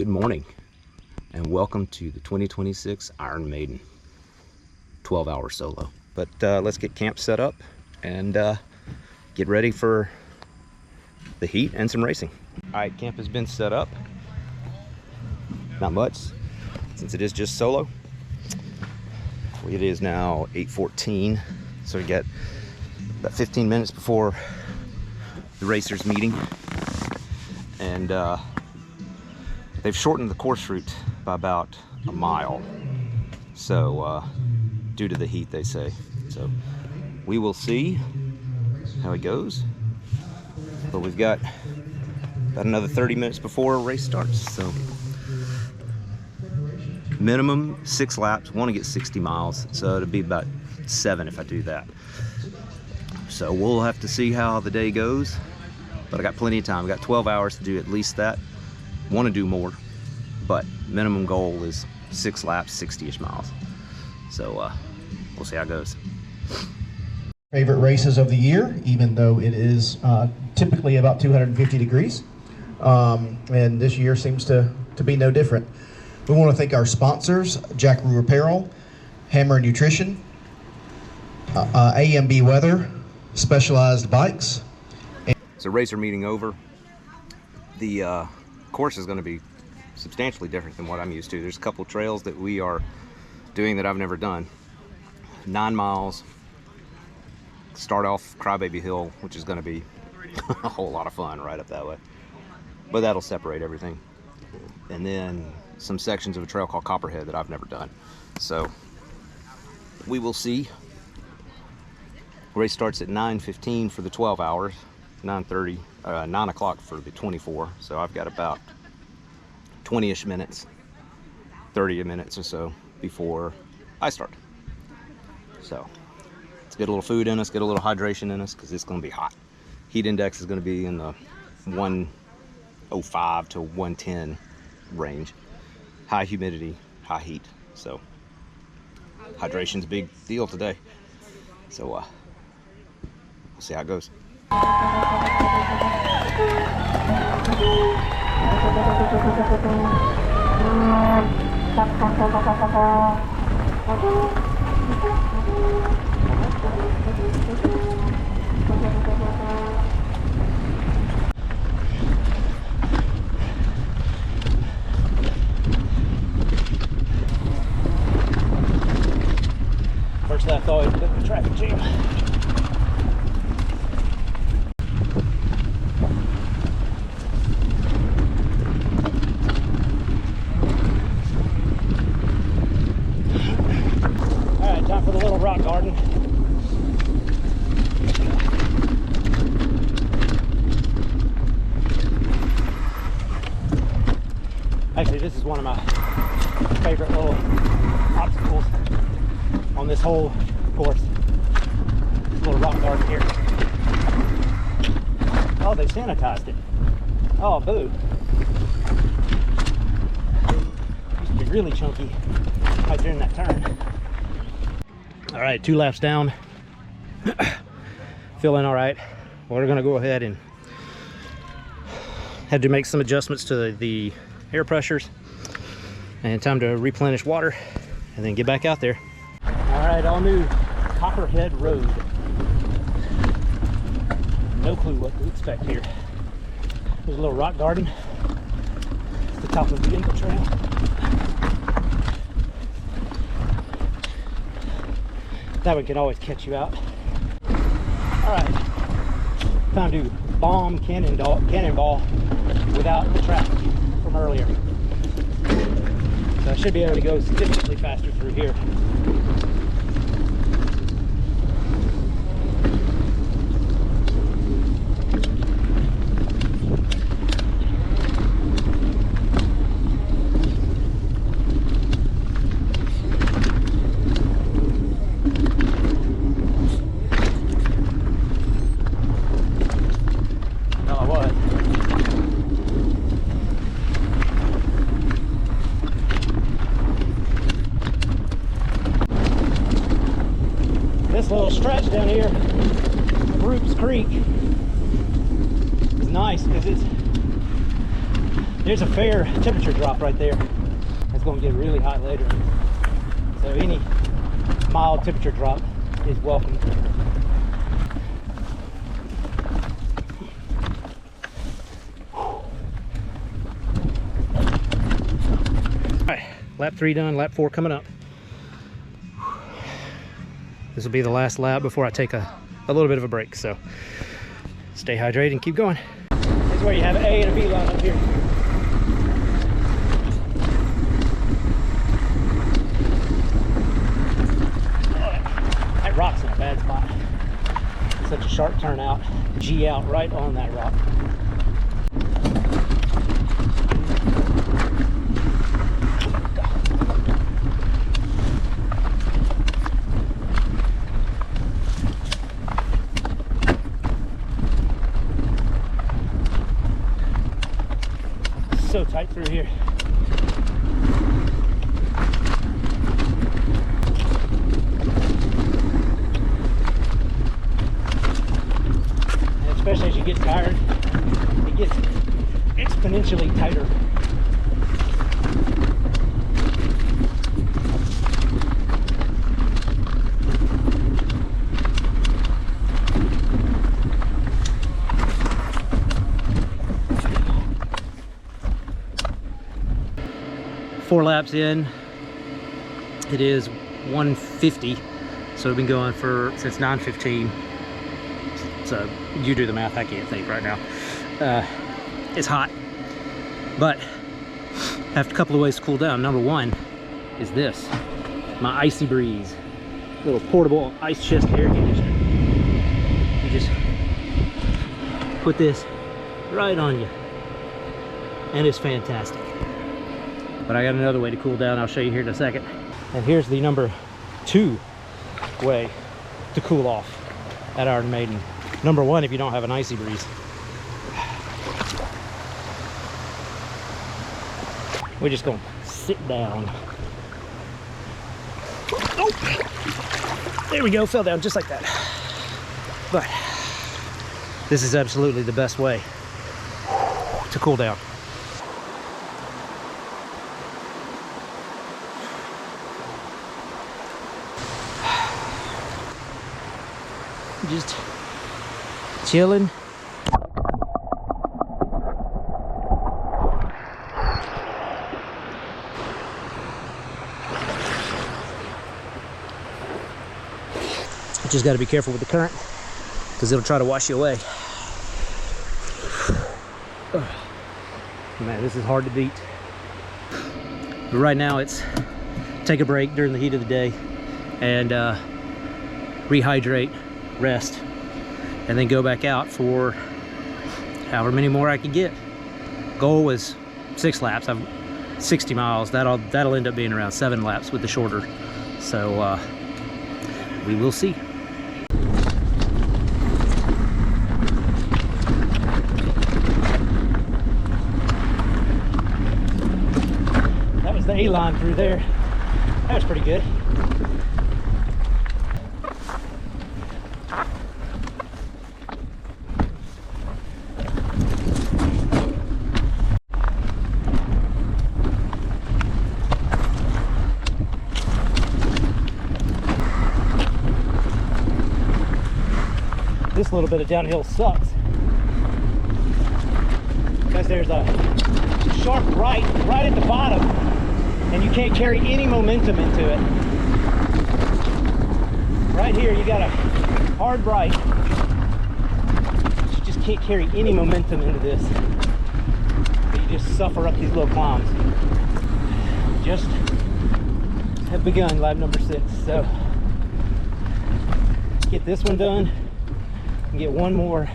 Good morning and welcome to the 2026 Iron Maiden 12-hour solo. But let's get camp set up and get ready for the heat and some racing. All right, camp has been set up. Not much since it is just solo. It is now 8:14, so we got about 15 minutes before the racers meeting, and they've shortened the course route by about a mile, so due to the heat, they say. So we will see how it goes, but we've got about another 30 minutes before a race starts. So minimum 6 laps. Want to get 60 miles, so it'll be about 7 if I do that. So we'll have to see how the day goes, but I got plenty of time. I got 12 hours to do at least that. Want to do more, but minimum goal is 6 laps, 60-ish miles. So we'll see how it goes. Favorite races of the year, even though it is typically about 250 degrees, and this year seems to be no different. We want to thank our sponsors: Jackaroo Apparel, Hammer Nutrition, AMB Weather, Specialized Bikes. So racer meeting over. The course is going to be substantially different than what I'm used to. There's a couple trails that we are doing that I've never done. 9 miles. Start off Crybaby Hill, which is going to be a whole lot of fun right up that way. But that'll separate everything. And then some sections of a trail called Copperhead that I've never done. So we will see. Race starts at 9:15 for the 12 hours. 9 o'clock for the 24. So I've got about 20-ish minutes, 30 minutes or so before I start. So let's get a little food in us, get a little hydration in us, because it's going to be hot. Heat index is going to be in the 105 to 110 range. High humidity, high heat. So hydration's a big deal today. So we'll see how it goes. First lap always a bit of a traffic jam. Alright, time for the little rock garden. Actually, this is one of my favorite little obstacles on this whole course. This little rock garden here. Oh, they sanitized it. Oh, boo. Used to be really chunky right during that turn. All right, 2 laps down. Feeling all right. We're gonna go ahead and had to make some adjustments to the air pressures, and time to replenish water and then get back out there. All right, all new Copperhead Road. No clue what to expect here. There's a little rock garden. It's the top of the Inca Trail. That one can always catch you out. All right, time to bomb cannonball without the traffic from earlier. So I should be able to go significantly faster through here. Little stretch down here, Brooks Creek, is nice because it's there's a fair temperature drop right there. It's going to get really hot later. So any mild temperature drop is welcome. Alright, lap 3 done, lap 4 coming up. This will be the last lap before I take a little bit of a break, so stay hydrated and keep going. This is where you have an A and a B line up here. That rock's in a bad spot. Such a sharp turnout. G out right on that rock. So tight through here. And especially as you get tired, it gets exponentially tighter. Four laps in, it is 150, so we've been going since 9:15. So you do the math, I can't think right now. It's hot, but I have a couple of ways to cool down. Number one is this, my Icy Breeze, little portable ice chest air conditioner. You just put this right on you, and it's fantastic. But I got another way to cool down. I'll show you here in a second. And here's the number 2 way to cool off at Iron Maiden. Number 1, if you don't have an Icy Breeze, we're just gonna sit down. Oh, there we go, fell down just like that. But this is absolutely the best way to cool down. Just chilling. Just got to be careful with the current because it'll try to wash you away. Man, this is hard to beat. But right now it's take a break during the heat of the day and rehydrate, rest, and then go back out for however many more I can get. Goal was 6 laps. I've 60 miles. That'll end up being around 7 laps with the shorter. So we will see. That was the A-line through there. That was pretty good. This little bit of downhill sucks because there's a sharp right at the bottom and you can't carry any momentum into it. Right here you got a hard right. You just can't carry any momentum into this. You just suffer up these little climbs. Just have begun lap number 6, so get this one done and get one more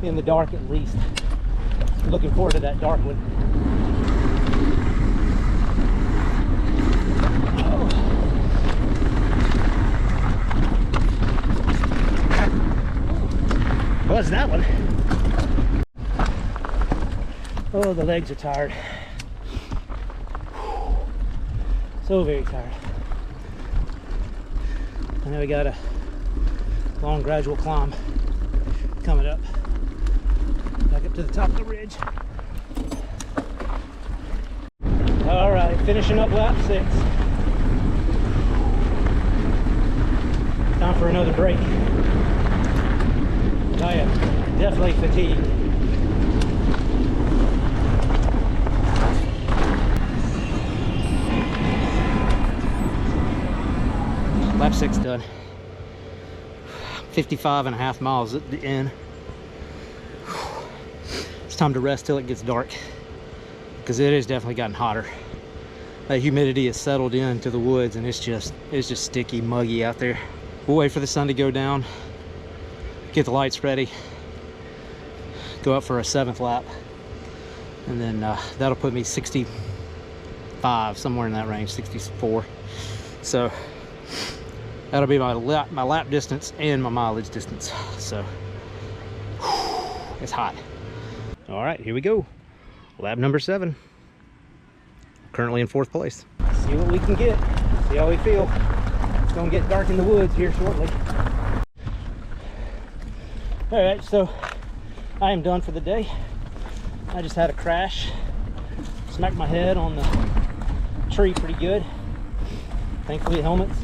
in the dark at least. Looking forward to that dark one. Oh. Was that one? Oh, the legs are tired. So very tired. And now we got a long gradual climb coming up back up to the top of the ridge. All right, finishing up lap 6. Time for another break. I am definitely fatigued. Lap 6 done. 55.5 miles at the end. It's time to rest till it gets dark, because it has definitely gotten hotter. That humidity has settled into the woods, and it's just sticky, muggy out there. We'll wait for the sun to go down, get the lights ready, go up for a 7th lap, and then that'll put me 65, somewhere in that range, 64. So that'll be my lap distance and my mileage distance. So it's hot. All right, here we go. Lap number 7. Currently in 4th place. See what we can get. See how we feel. It's gonna get dark in the woods here shortly. All right, so I am done for the day. I just had a crash. Smacked my head on the tree pretty good. Thankfully, helmets.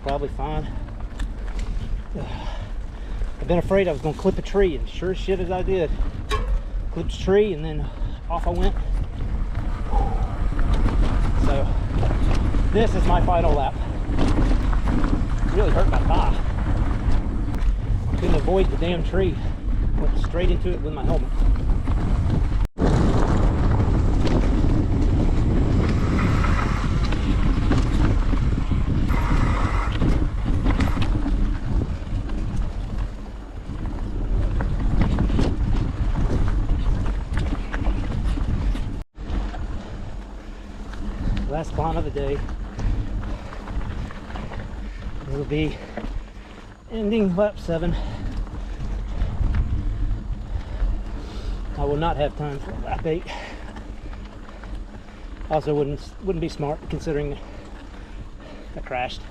Probably fine. I've been afraid I was gonna clip a tree, and sure as shit as I did. Clipped a tree, and then off I went. So this is my final lap. It really hurt my thigh. Couldn't avoid the damn tree. Went straight into it with my helmet. Last climb of the day. It'll be ending lap 7. I will not have time for lap 8. Also wouldn't be smart considering I crashed.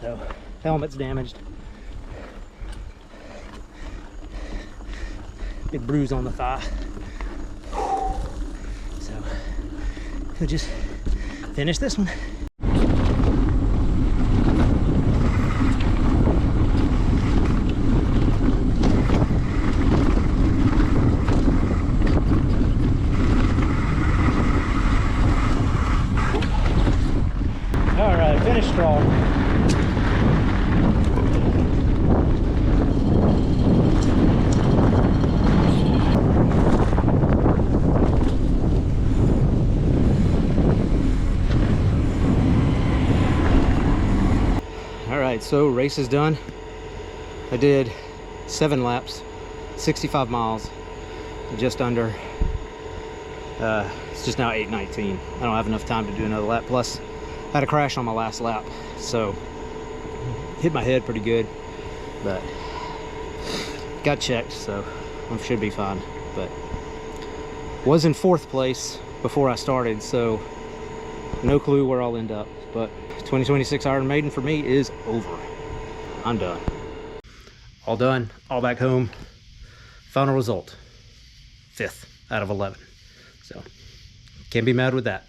So helmet's damaged. Big bruise on the thigh. So we'll just finish this one. All right, finish strong. Alright, so race is done. I did 7 laps, 65 miles, just under. It's just now 8:19. I don't have enough time to do another lap. Plus, I had a crash on my last lap, so hit my head pretty good, but got checked, so I should be fine. But was in 4th place before I started, so no clue where I'll end up. But 2026 Iron Maiden for me is over. I'm done. All done, all back home. Final result, 5th out of 11. So can't be mad with that.